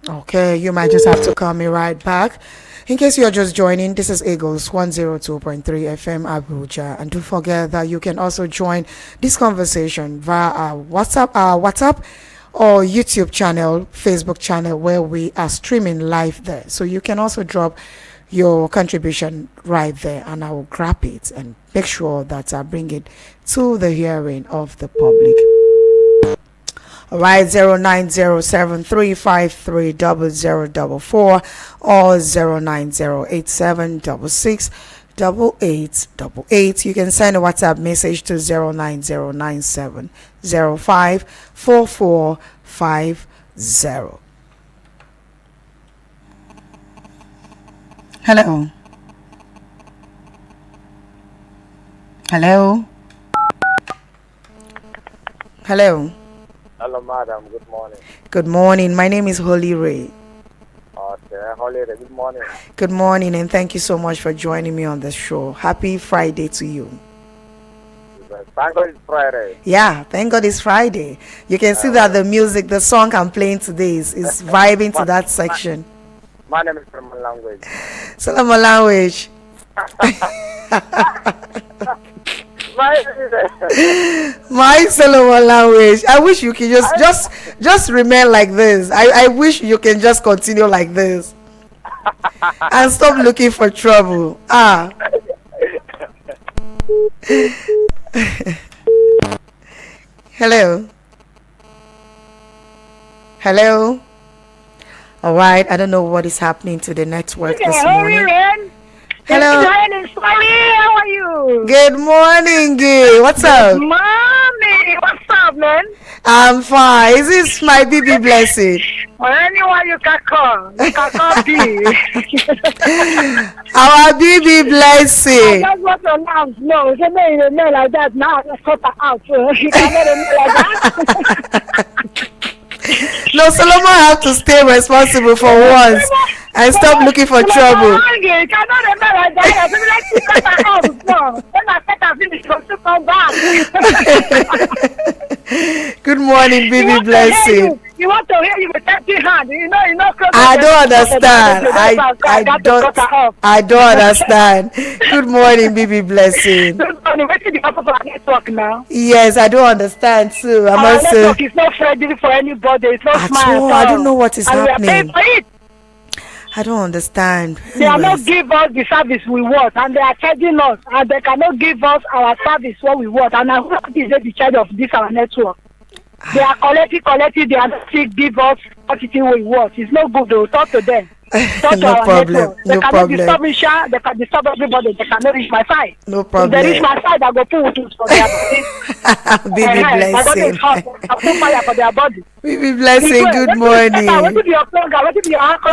Okay, you might just have to call me right back. In case you're just joining, this is Eagles 102.3 FM Abuja. And don't forget that you can also join this conversation via WhatsApp or YouTube channel, Facebook channel, where we are streaming live there. So you can also drop your contribution right there, and I will grab it and make sure that I bring it to the hearing of the public. All right, 09073530044 or 09087668888. You can send a WhatsApp message to 09097054450. Hello. Hello. Hello. Hello, madam. Good morning. Good morning. My name is Holy Ray. Okay, Holy Ray. Good morning. Good morning, and thank you so much for joining me on the show. Happy Friday to you. Thank God it's Friday. Yeah, thank God it's Friday. You can see that the music, the song I'm playing today is vibing to that section. My name is Solomon Language. Solomon Language. My Solomon Language. I wish you can just remain like this. I wish you can just continue like this and stop looking for trouble. Hello. Hello. All right. I don't know what is happening to the network this morning. Hello. How are you? Good morning, Gay. What's up? Mommy, what's up, man? I'm fine. Is this my baby blessing? Or anyone you can call. You can call B. Our baby blessing. I just want to announce. No, it's a name like that. Now let's cut her out. You can let him like that. No, Solomon have to stay responsible for once and stop looking for trouble. Good morning, baby blessing. You want to hear you with empty hand. You know. I don't understand. I don't understand. Good morning, baby blessing. Good morning. Wait till the purpose of our network now. Yes, I don't understand too. Our network is not friendly for anybody. It's not smart. I don't know what is happening. For it. I don't understand. They are not give us the service we want, and they are charging us, and they cannot give us our service what we want. And I hope is the charge of this our network. They are collecting. They are not give us what we want. It's not good. Though. Talk to them. No problem. They cannot disturb me. They can disturb everybody. They cannot reach my side. No problem. If they reach my side, I go put it for their body. Baby blessing. My body is hot. I put fire for their body. Baby blessing. Good morning.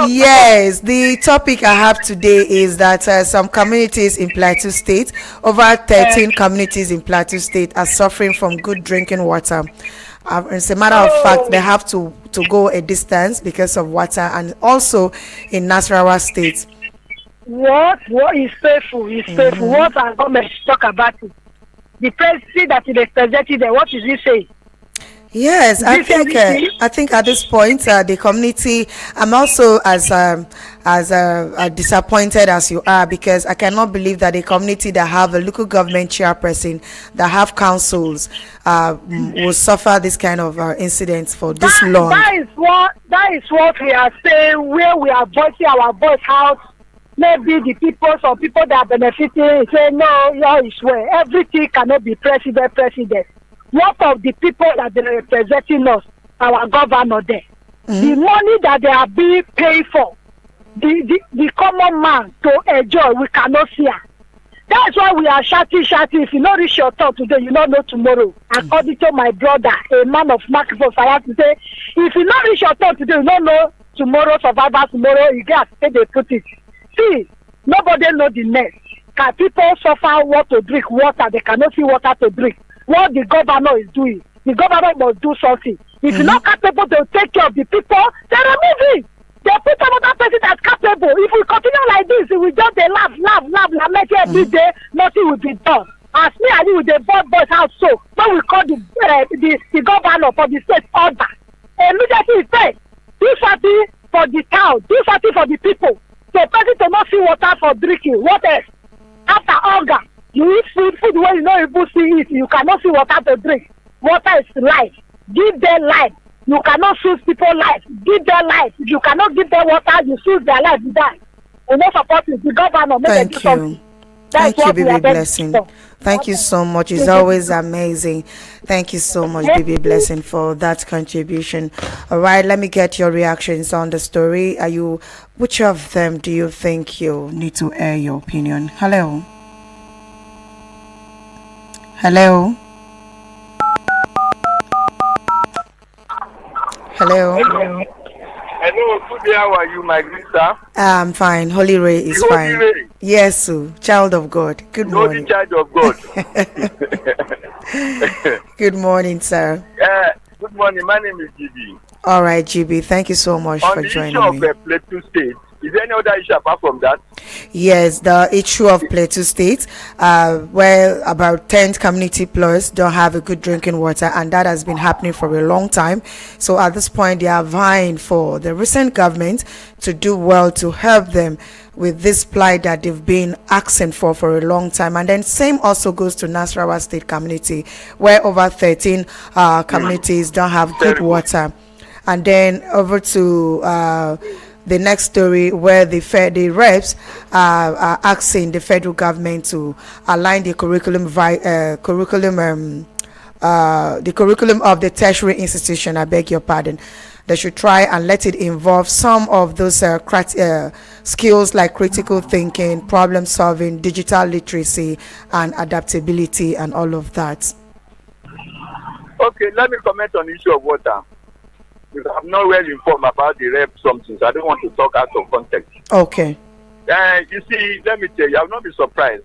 Yes, the topic I have today is that some communities in Plateau State, over 13 communities in Plateau State, are suffering from good drinking water. As a matter of fact, they have to go a distance because of water, and also in Nasarawa State. What is painful is painful. What our government talk about it? The president that is presented there, what is he saying? Yes, I think at this point, the community, I'm also as disappointed as you are, because I cannot believe that a community that have a local government chairperson, that have councils, will suffer this kind of incidents for this long. That is what we are saying, where we are voicing our voice out. Maybe the people, some people that are benefiting, say no, is where everything cannot be president. What of the people that they are representing us, our governor there? The money that they are being paid for, the common man to enjoy, we cannot see her. That's why we are shouting. If you not reach your turn today, you don't know tomorrow. According to my brother, a man of microphone, I have to say, if you not reach your turn today, you don't know tomorrow, survival tomorrow, you get to they put it. See, nobody know the next. Can people suffer what to drink, water, they cannot see water to drink. What the governor is doing, the government must do something. If you're not capable to take care of the people, they remove it. They put another person that's capable. If we continue like this, we just laugh every day, nothing will be done. As me and you with the boys out, so when we call the governor for the state order, immediately say, this party for the town, do something for the people. So person to not see water for drinking. What else? After hunger, you eat food where you don't even see it. You cannot see water to drink. Water is life. Give them life. You cannot choose people life. Give them life. If you cannot give them water, you choose their life. You die. You not support it. The governor make them do something. Thank you, Baby Blessing. Thank you so much. It's always amazing. Thank you so much, Baby Blessing, for that contribution. All right, let me get your reactions on the story. Which of them do you think you need to air your opinion? Hello. Hello. Hello. Hello, good day. How are you, my sister? I'm fine. Holy Ray is fine. Ray. Yes, sir. Child of God. Good morning. Child of God. Good morning, sir. Good morning. My name is GB. All right, GB. Thank you so much for joining me. On the issue of Plateau State, is there any other issue apart from that? Yes, the issue of Plateau State, where about 10 community plus don't have a good drinking water, and that has been happening for a long time. So at this point, they are vying for the recent government to do well to help them with this plight that they've been asking for a long time. And then same also goes to Nasarawa State community, where over 13 communities don't have good water. And then over to the next story, where the reps are asking the federal government to align the curriculum of the tertiary institution. I beg your pardon. They should try and let it involve some of those skills like critical thinking, problem solving, digital literacy, and adaptability, and all of that. Okay, let me comment on the issue of water. Because I'm not well informed about the rep something, so I don't want to talk out of context. Okay. You see, let me tell you, I will not be surprised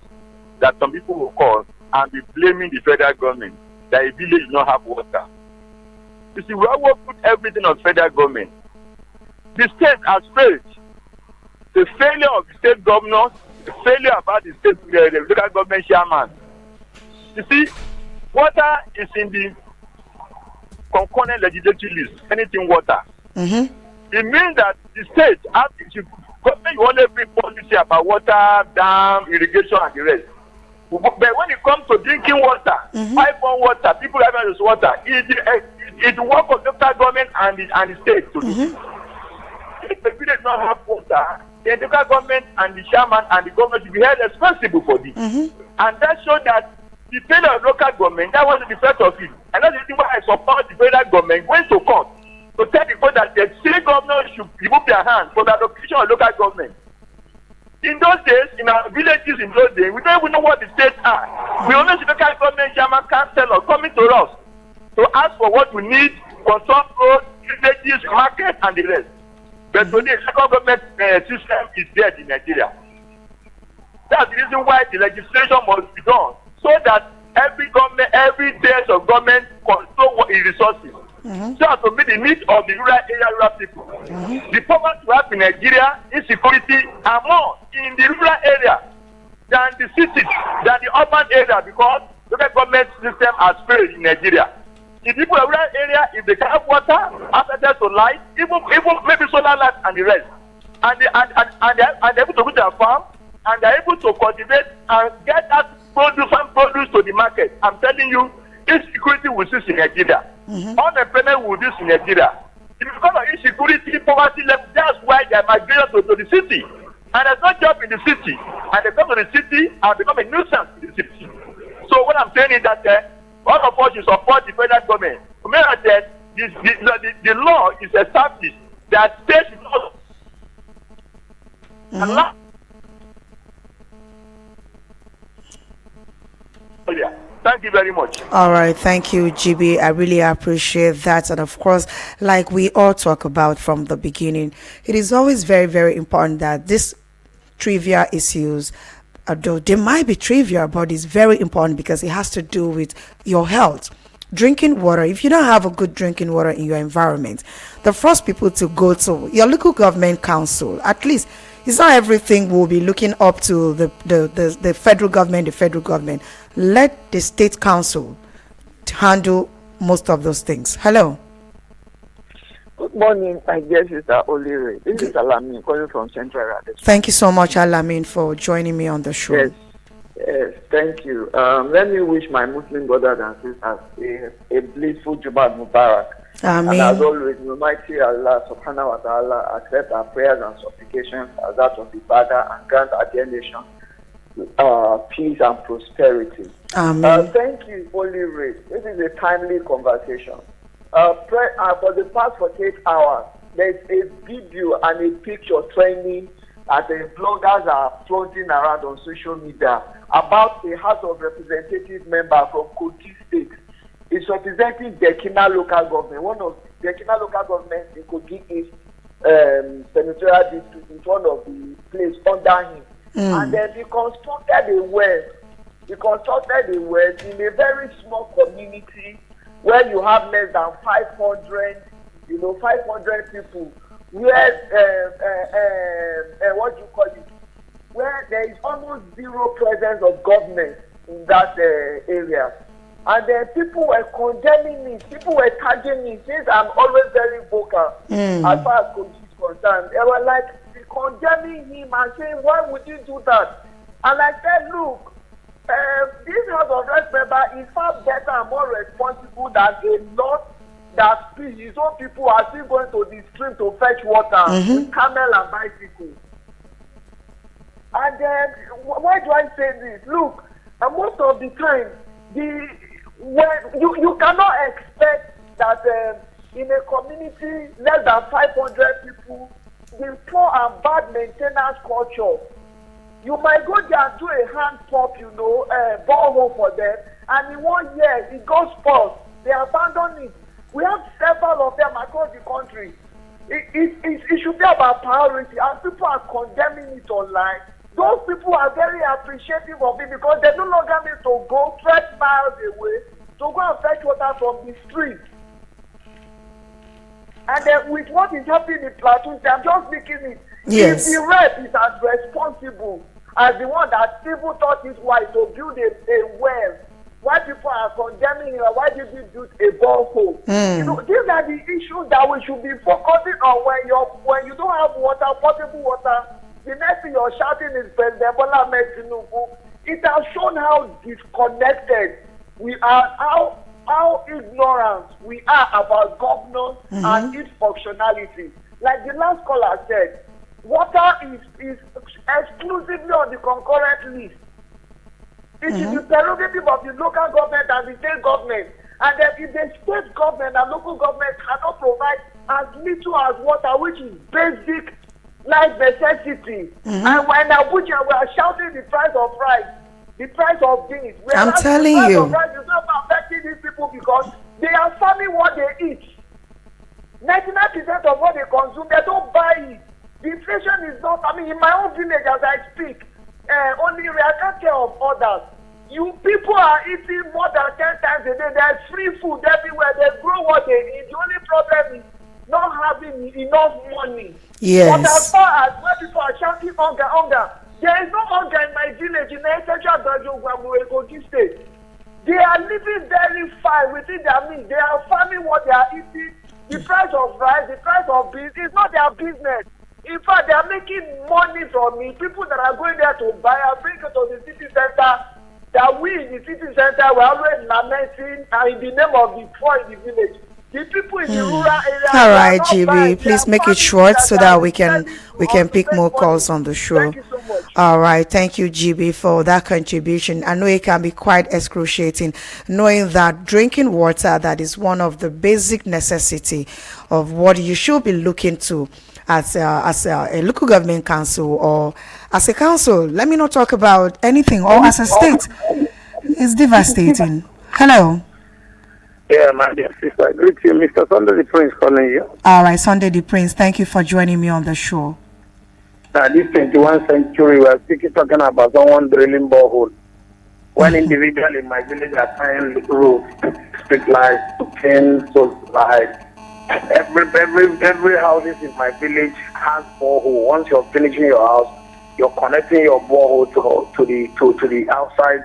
that some people will call and be blaming the federal government that a village does not have water. You see, we will put everything on federal government. The state has failed. The failure of the state governors, the failure about the state, the local government chairman. You see, water is in the concurrent legislative list, anything water. Mm-hmm. It means that the state has to government will only bring policy about water, dam, irrigation, and the rest. But when it comes to drinking water, pipe-on water, people have access to water. It's the work of local government and the state to do. If the village not have water, the local government and the chairman and the government will be held responsible for this. And that shows that the failure of local government, that was the effect of it. And that's the reason why I support the federal government going to court to tell the court that the state government should remove their hands from the allocation of local government. In those days, in our villages in those days, we don't even know what the states are. We only see local government chairman councillor coming to us to ask for what we need, control roads, villages, market, and the rest. But today, local government system is dead in Nigeria. That's the reason why the legislation must be done, so that every government, every state of government control its resources. So as to meet the needs of the rural people. The poverty we have in Nigeria, insecurity, are more in the rural area than the cities, than the urban area, because the government system has failed in Nigeria. The people in the rural area, if they can have water, access to light, even maybe solar light and the rest, and they're able to go to their farm, and they're able to cultivate and get that produce to the market. I'm telling you, insecurity will cease in Nigeria. Unemployment will cease in Nigeria. Because of insecurity, poverty level, that's why they are migrating to the city. And there's no job in the city. And they come to the city and become a nuisance in the city. So what I'm saying is that all of us should support the federal government. Remember that the law is established that states should not allow. Thank you very much. All right, thank you, GB. I really appreciate that. And of course, like we all talk about from the beginning, it is always very, very important that this trivia issues, although they might be trivial, but it's very important because it has to do with your health. Drinking water. If you don't have a good drinking water in your environment, the first people to go to your local government council. At least it's not everything will be looking up to the federal government. The federal government, let the state council handle most of those things. Hello. Good morning, my dear sister Olire. This is Alamin calling from Central Radish. Thank you so much, Alamin, for joining me on the show. Yes, thank you. Let me wish my Muslim brothers and sisters a blissful Jumad Mubarak. Amen. And as always, may Almighty Allah subhanahu wa ta'ala accept our prayers and supplications as that of the Father and grant our dear nation peace and prosperity. Amen. Thank you, Olire. This is a timely conversation. For the past 48 hours, there's a video and a picture trending that the bloggers are floating around on social media about a House of Representatives member from Kogi State. It's representing Dekina local government. One of Dekina local government in Kogi East senatorial district is one of the places under him. And then he constructed a well. He constructed a well in a very small community where you have less than 500, 500 people, where, what do you call it, where there is almost zero presence of government in that area. And then people were condemning me, people were tagging me, since I'm always very vocal as far as Kogi is concerned. They were like condemning him and saying, why would you do that? And I said, look, this House of Reps member is far better and more responsible than a lot that his own people are still going to the stream to fetch water with camel and bicycle. And then, why do I say this? Look, most of the time, you cannot expect that in a community less than 500 people, the poor and bad maintenance culture. You might go there and do a hand pump, borehole for them, and in 1 year it goes false. They abandon it. We have several of them across the country. It should be about priority, and people are condemning it online. Those people are very appreciative of it because they no longer need to go 12 miles away to go and fetch water from the street. And then with what is happening in Platoon, I'm just making it. Yes. If the rep is as responsible as the one that people thought it wise to build a well, why people are condemning him, why did he build a borehole? These are the issues that we should be focusing on when you don't have water, potable water. The next thing you're shouting is President Bola Ahmed Tinubu. It has shown how disconnected we are, how ignorant we are about governance and its functionality. Like the last caller said, water is exclusively on the concurrent list. It is the prerogative of the local government and the state government. And then if the state government and local government cannot provide as little as water, which is basic life necessity, and when Abuja we are shouting the price of rice, the price of beans. I'm telling you. The price of rice is not affecting these people because they are farming what they eat. 99% of what they consume, they don't buy it. The inflation is not, in my own village as I speak, only I can't care of others. You people are eating more than 10 times a day. There's free food everywhere. They grow what they eat. The only problem is not having enough money. Yes. But as far as where people are shouting hunger, there is no hunger in my village in the essential Kogi State. They are living very fine within their means. They are farming what they are eating. The price of rice, the price of beans is not their business. In fact, they are making money from me. People that are going there to buy and bring it to the city center. That we in the city center were always lamenting in the name of the poor in the village. The people in the rural area. All right, GB, please make it short so that we can pick more calls on the show. Thank you so much. All right, thank you, GB, for that contribution. I know it can be quite excruciating knowing that drinking water, that is one of the basic necessity of what you should be looking to as a local government council or as a council. Let me not talk about anything, or as a state. It's devastating. Hello. Yeah, my dear sister. Greet you, Mr. Sunday the Prince calling you. All right, Sunday the Prince, thank you for joining me on the show. This 21st century, we are talking about someone drilling borehole. One individual in my village are trying roads, street lights, cooking, so lights. Every houses in my village has borehole. Once you're finishing your house, you're connecting your borehole to the outside.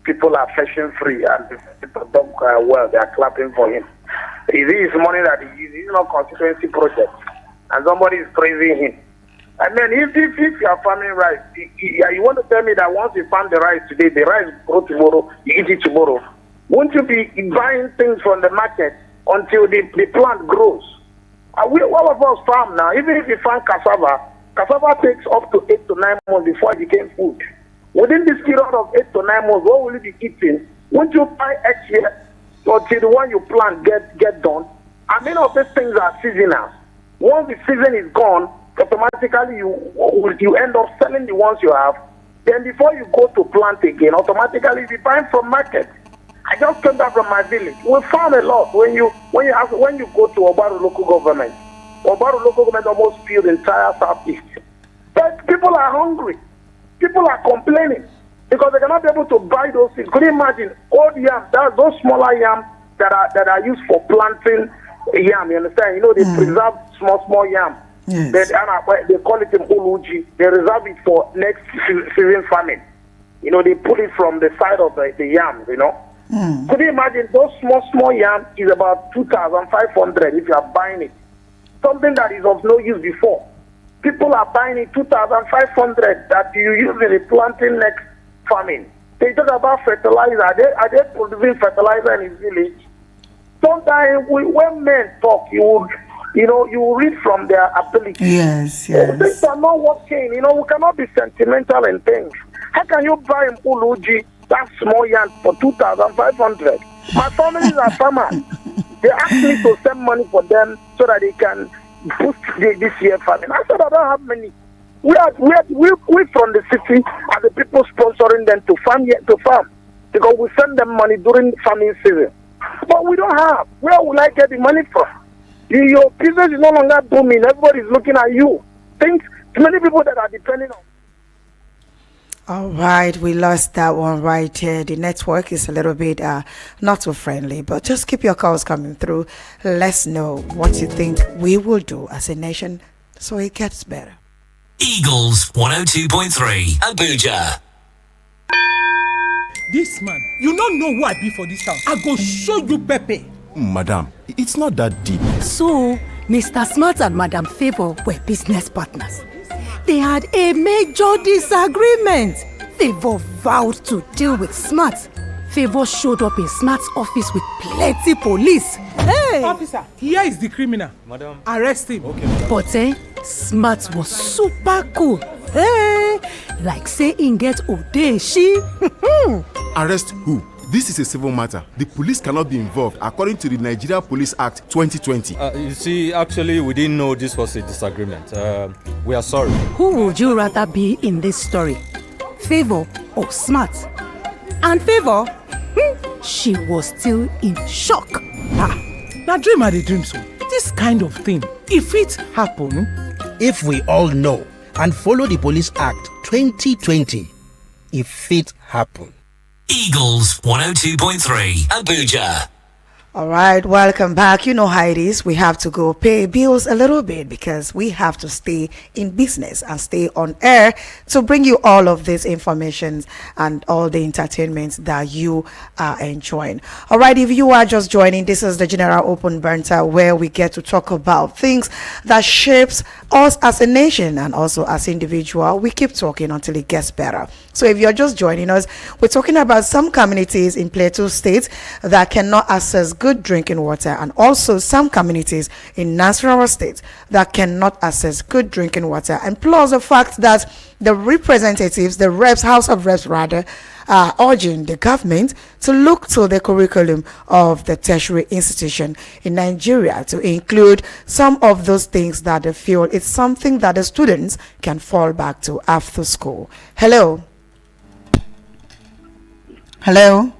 People are fetching free, and the people don't well. They are clapping for him. Is it his money that he uses? It's national constituency project, and somebody is praising him. And then if you are farming rice, you want to tell me that once you farm the rice today, the rice grow tomorrow, you eat it tomorrow. Won't you be buying things from the market until the plant grows? All of us farm now. Even if you farm cassava takes up to 8 to 9 months before it became food. Within this period of 8 to 9 months, what will you be eating? Won't you buy X year until the one you plant get done? And many of these things are seasonal. Once the season is gone, automatically you end up selling the ones you have. Then before you go to plant again, automatically you be buying from market. I just came back from my village. We farm a lot. When you go to Obaru local government almost filled the entire southeast. But people are hungry. People are complaining because they cannot be able to buy those things. Could you imagine old yam? That's those smaller yam that are used for planting yam. You understand? They preserve small yam. Yes. They call it Uluji. They reserve it for next season farming. They put it from the side of the yam. Could you imagine those small yam is about 2,500 if you are buying it. Something that is of no use before. People are buying it 2,500 that you use in the planting next farming. They talk about fertilizer. Are they producing fertilizer in his village? Sometimes when men talk, you read from their ability. Yes. Things are not working. We cannot be sentimental in things. How can you buy in Uluji that small yam for 2,500? My families are farmers. They ask me to send money for them so that they can boost this year farming. I said I don't have money. We from the city are the people sponsoring them to farm because we send them money during farming season. But we don't have. Where will I get the money from? Your business is no longer booming. Everybody is looking at you. Many people that are depending on. All right, we lost that one right here. The network is a little bit not so friendly, but just keep your calls coming through. Let's know what you think we will do as a nation so it gets better. Eagles 102.3 Abuja. This man, you don't know who I be for this house. I go show you Pepe. Madam, it's not that deep. So, Mr. Smart and Madam Favor were business partners. They had a major disagreement. Favor vowed to deal with Smart. Favor showed up in Smart's office with plenty police. Hey! Officer, here is the criminal. Madam. Arrest him. Okay. But Smart was super cool. Hey! Like say in get Odeshi. Arrest who? This is a civil matter. The police cannot be involved according to the Nigeria Police Act 2020. You see, actually, we didn't know this was a disagreement. We are sorry. Who would you rather be in this story? Favor or Smart? And Favor, she was still in shock. Now dream are the dreams. So this kind of thing, if it happen, if we all know and follow the Police Act 2020, if it happen. Eagles 102.3 Abuja. All right, welcome back. You know how it is. We have to go pay bills a little bit because we have to stay in business and stay on air to bring you all of this information and all the entertainment that you are enjoying. All right, if you are just joining, this is the General Open Banter where we get to talk about things that shapes us as a nation and also as individual. We keep talking until it gets better. So if you're just joining us, we're talking about some communities in Plateau State that cannot access good drinking water, and also some communities in Nasarawa State that cannot access good drinking water, and plus the fact that the representatives, the reps, House of Reps rather, are urging the government to look to the curriculum of the tertiary institution in Nigeria to include some of those things that they feel it's something that the students can fall back to after school. Hello. Hello.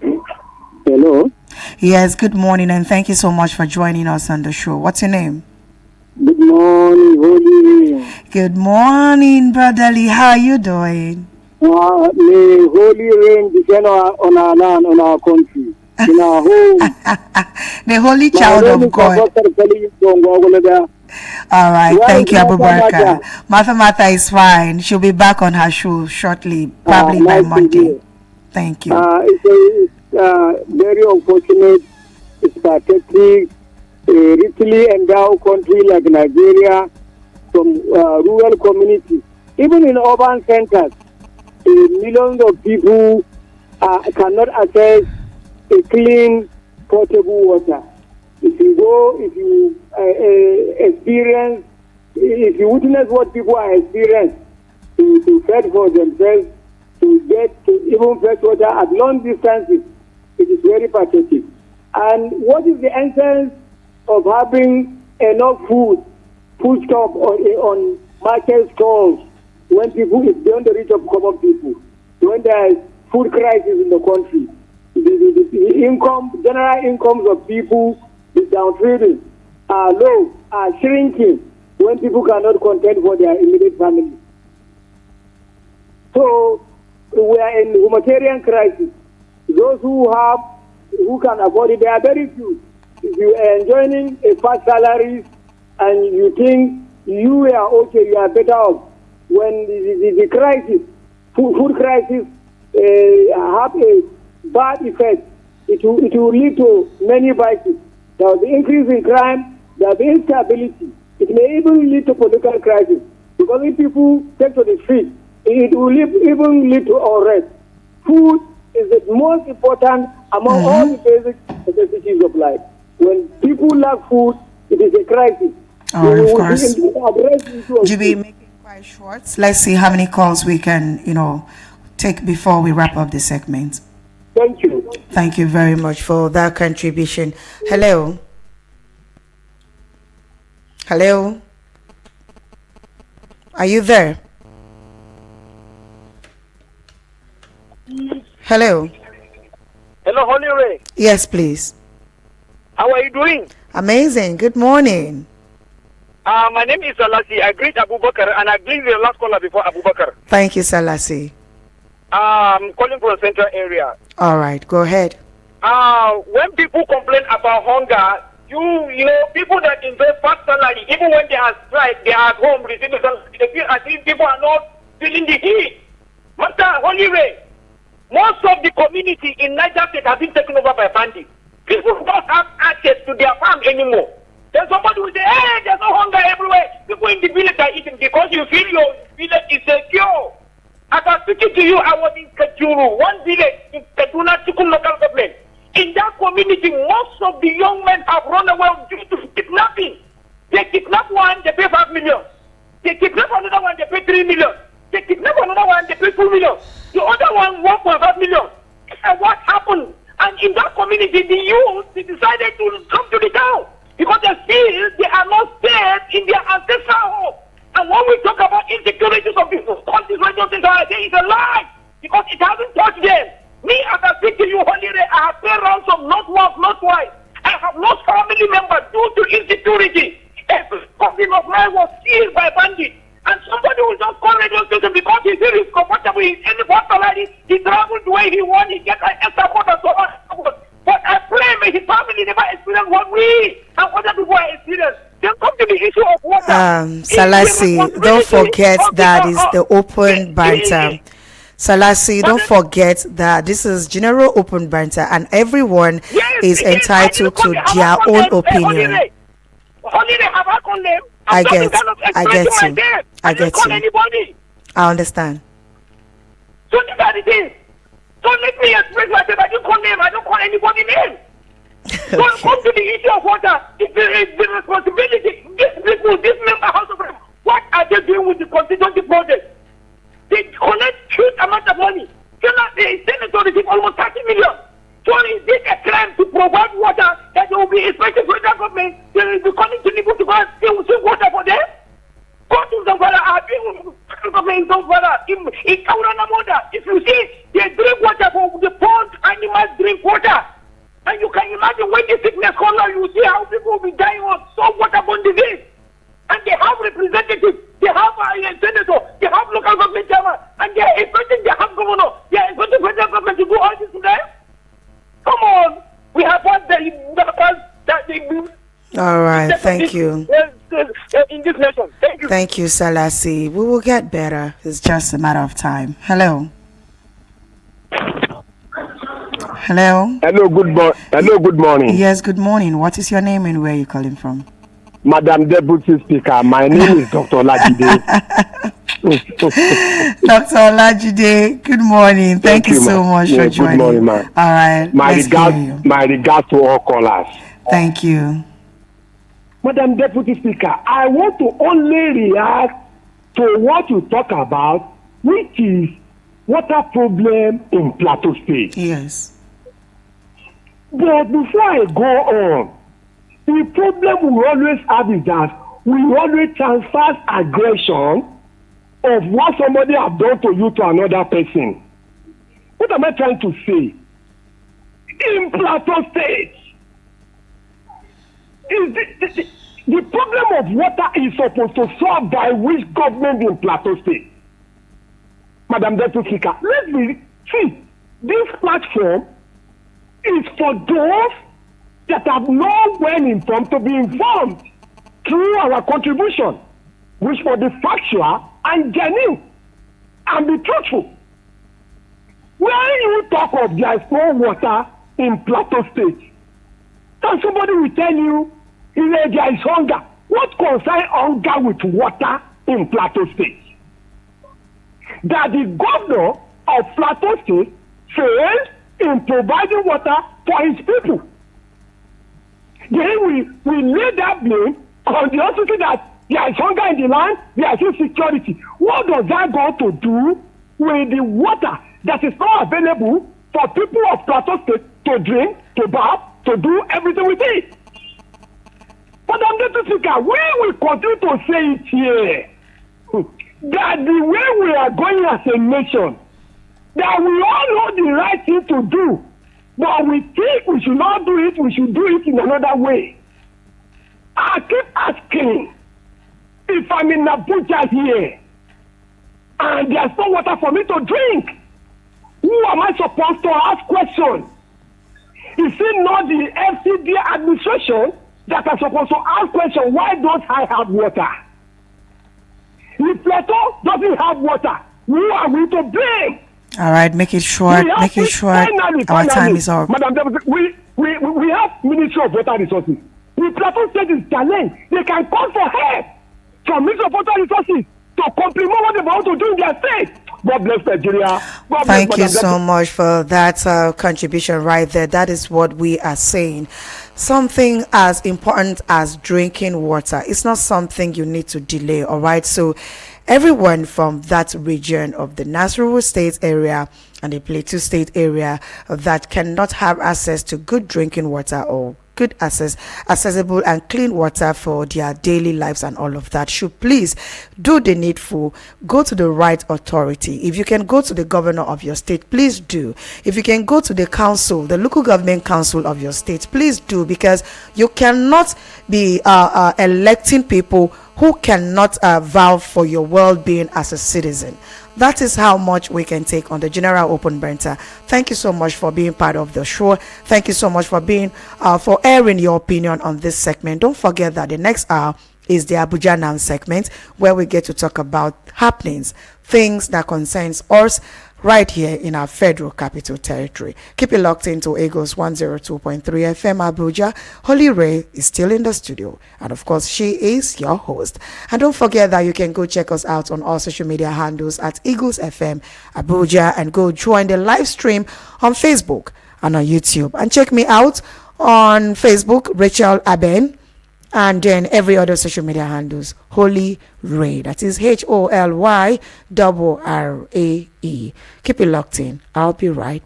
Hello. Yes, good morning, and thank you so much for joining us on the show. What's your name? Good morning, Holy. Good morning, brotherly. How are you doing? May Holy Rain descend on our land, on our country, in our home. The Holy Child of God. All right, thank you, Abubakar. Martha is fine. She'll be back on her show shortly, probably by Monday. Thank you. It's very unfortunate. It's pathetic a richly endowed country like Nigeria, some rural communities, even in urban centers, millions of people cannot access a clean, potable water. If you experience, if you witness what people are experiencing, to fed for themselves, to get to even fresh water at long distances, it is very pathetic. And what is the essence of having enough food stuff on market stalls when people is beyond the reach of common people? When there is food crisis in the country, the general incomes of people is downtrading, are low, are shrinking when people cannot contend for their immediate family. So we are in humanitarian crisis. Those who can afford it, they are very few. If you are enjoying a fast salaries and you think you are okay, you are better off, when the crisis, food crisis, have a bad effect, it will lead to many vices. There will be increase in crime, there will be instability. It may even lead to political crisis, because if people take to the street, it will even lead to unrest. Food is the most important among all the basic necessities of life. When people lack food, it is a crisis. Of course. GB, make it quite short. Let's see how many calls we can, take before we wrap up the segment. Thank you. Thank you very much for that contribution. Hello. Hello. Are you there? Hello. Hello, Holy Ray. Yes, please. How are you doing? Amazing. Good morning. My name is Salasi. I greet Abubakar, and I greet the last caller before Abubakar. Thank you, Salasi. I'm calling from the central area. All right, go ahead. When people complain about hunger, you know, people that enjoy fast salary, even when they are strike, they are at home receiving salary. They feel as if people are not feeling the heat. Master Holy Ray, most of the community in Niger State have been taken over by bandits. People don't have access to their farm anymore. Then somebody will say, hey, there's no hunger everywhere. People in the village are eating because you feel your village is secure. As I was speaking to you, I was in Kajuru, one village in Kaduna Chukun local government. In that community, most of the young men have run away due to kidnapping. They kidnap one, they pay 5 million. They kidnap another one, they pay 3 million. They kidnap another one, they pay 2 million. The other one, 1.5 million. And what happened? And in that community, the youth, they decided to come to the town because they feel they are not safe in their ancestral home. And when we talk about insecurities of people, all this radio station, I say it's a lie because it hasn't touched them. Me, as I speak to you, Holy Ray, I have paid ransom not once, not twice. I have lost family members due to insecurity. A cousin of mine was killed by bandits. And somebody will just call radio station because he feels he's comfortable in any salary. He travels the way he wants, he gets an extra quarter so on. But I pray may his family never experience what we and other people are experiencing. Then come to the issue of water. Salasi, don't forget that is the open banter. Salasi, don't forget that this is general open banter and everyone is entitled to their own opinion. I get you. I understand. So these are the things. Don't let me express myself. I don't call name. I don't call anybody name. Don't come to the issue of water. It's the responsibility. These people, this member House of Rep, what are they doing with the constituency project? They collect huge amount of money. The senator receive almost 30 million. So is it a crime to provide water that will be expected from the government? They will be coming to people to go and they will see water for them? Go to Zamfara, government in Zamfara, in Kaurana Moda. If you see, they drink water for the pond, animals drink water. And you can imagine when the sickness comes out, you see how people will be dying of some waterborne disease. And they have representatives, they have a senator, they have local government chairman, and they are expecting, they have governor, they are expecting federal government to do all this to them. Come on, we have what the all right, thank you. In this nation, thank you. Thank you, Salasi. We will get better. It's just a matter of time. Hello. Hello. Hello, good morning. Yes, good morning. What is your name and where are you calling from? Madam Deputy Speaker, my name is Dr. Lajide. Dr. Olajide, good morning. Thank you so much for joining. Good morning, ma'am. All right. My regards to all callers. Thank you. Madam Deputy Speaker, I want to only react to what you talk about, which is water problem in Plateau State. Yes. But before I go on, the problem we always have is that we always transfer aggression of what somebody have done to you to another person. What am I trying to say? In Plateau State, is the problem of water is supposed to solve by which government in Plateau State? Madam Deputy Speaker, let's be see, this platform is for those that have not well informed to be informed through our contribution, which for the factual and genuine and be truthful. When you talk of there is no water in Plateau State, and somebody will tell you there is hunger. What concerns hunger with water in Plateau State? That the governor of Plateau State failed in providing water for his people. Then we lay that blame on the authority that there is hunger in the land, there is insecurity. What does that got to do with the water that is not available for people of Plateau State to drink, to bath, to do everything with it? But I'm going to speaker, we will continue to say it here that the way we are going as a nation, that we all know the right thing to do, but we think we should not do it, we should do it in another way. I keep asking, if I'm in Abuja here and there's no water for me to drink, who am I supposed to ask questions? Is it not the FCD administration that are supposed to ask questions? Why don't I have water? If Plateau doesn't have water, who are we to blame? All right, make it short. Make it short. Our time is up. Madam Deputy, we have Ministry of Water Resources. The Plateau State is challenged. They can call for help from Ministry of Water Resources to complement what they want to do in their state. God bless Nigeria. Thank you so much for that contribution right there. That is what we are saying. Something as important as drinking water, it's not something you need to delay. All right, so everyone from that region of the Nasarawa State area and the Plateau State area that cannot have access to good drinking water or good accessible and clean water for their daily lives and all of that should please do the needful. Go to the right authority. If you can go to the governor of your state, please do. If you can go to the council, the local government council of your state, please do, because you cannot be electing people who cannot vouch for your well-being as a citizen. That is how much we can take on the General Open Banter. Thank you so much for being part of the show. Thank you so much for being for airing your opinion on this segment. Don't forget that the next hour is the Abuja Now segment, where we get to talk about happenings, things that concerns us right here in our federal capital territory. Keep it locked into Eagles 102.3 FM Abuja. Holly Ray is still in the studio, and of course she is your host. And don't forget that you can go check us out on all social media handles at Eagles FM Abuja, and go join the live stream on Facebook and on YouTube, and check me out on Facebook, Rachel Aben, and then every other social media handles, Holy Ray. That is HOLYRRAE. Keep it locked in. I'll be right